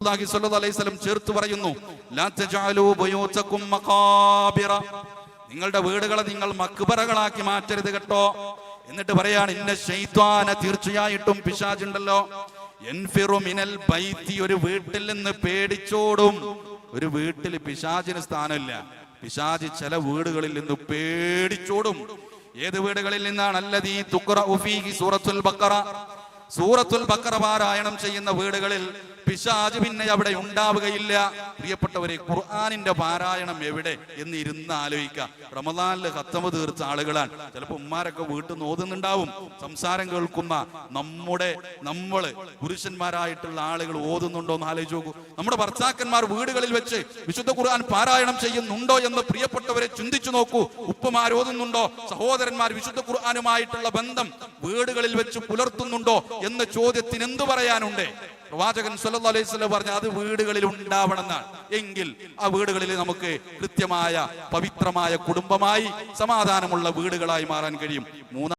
ചേർത്ത് പറയുന്നു, ലാ തജഅലൂ ബുയൂതകും മഖാബിറ, നിങ്ങളുടെ വീടുകളെ നിങ്ങൾ മക്ബറകളാക്കി മാറ്റരുത് കേട്ടോ. എന്നിട്ട് പറയാണ്, ഇന്ന ശൈത്വാന, തീർച്ചയായിട്ടും പിശാചുണ്ടല്ലോ, യൻഫിറു മിനൽ ബൈത്തി, ഒരു വീട്ടിൽ നിന്ന് പേടിച്ചോടും. ഒരു വീട്ടിൽ പിശാചിന് സ്ഥാനമില്ല. പിശാച് ചില വീടുകളിൽ നിന്ന് പേടിച്ചോടും. ഏത് വീടുകളിൽ നിന്നാണ്? അല്ലദീ തുഖറഉ ഫീഹി സൂറത്തുൽ ബഖറ, സൂറത്തുൽ ബഖറ പാരായണം ചെയ്യുന്ന വീടുകളിൽ പിശാച് പിന്നെ അവിടെ ഉണ്ടാവുകയില്ല. പ്രിയപ്പെട്ടവരെ, ഖുർആനിന്റെ പാരായണം എവിടെ എന്ന് ഇരുന്ന് ആലോചിക്കുക. റമദാനിൽ ഖത്തമ് തീർച്ച ആളുകളാണ്. ചിലപ്പോൾ ഉമ്മാരൊക്കെ വീട്ടിൽ നിന്ന് ഓതുന്നുണ്ടാവും. സംസാരം കേൾക്കുന്ന നമ്മള് പുരുഷന്മാരായിട്ടുള്ള ആളുകൾ ഓതുന്നുണ്ടോ എന്ന് ആലോചിച്ച് നോക്കൂ. നമ്മുടെ ഭർത്താക്കന്മാർ വീടുകളിൽ വെച്ച് വിശുദ്ധ ഖുർആൻ പാരായണം ചെയ്യുന്നുണ്ടോ എന്ന് പ്രിയപ്പെട്ടവരെ ചിന്തിച്ചു നോക്കൂ. ഉപ്പമാർ ഓതുന്നുണ്ടോ? സഹോദരന്മാർ വിശുദ്ധ ഖുർആനുമായിട്ടുള്ള ബന്ധം വീടുകളിൽ വെച്ച് പുലർത്തുന്നുണ്ടോ എന്ന ചോദ്യത്തിന് എന്തു പറയാനുണ്ട്? പ്രവാചകൻ സല്ലല്ലാഹു അലൈഹി വസല്ലം പറഞ്ഞു, അത് വീടുകളിൽ ഉണ്ടാവണമെന്നാണ്. എങ്കിൽ ആ വീടുകളിൽ നമുക്ക് കൃത്യമായ പവിത്രമായ കുടുംബമായി സമാധാനമുള്ള വീടുകളായി മാറാൻ കഴിയും.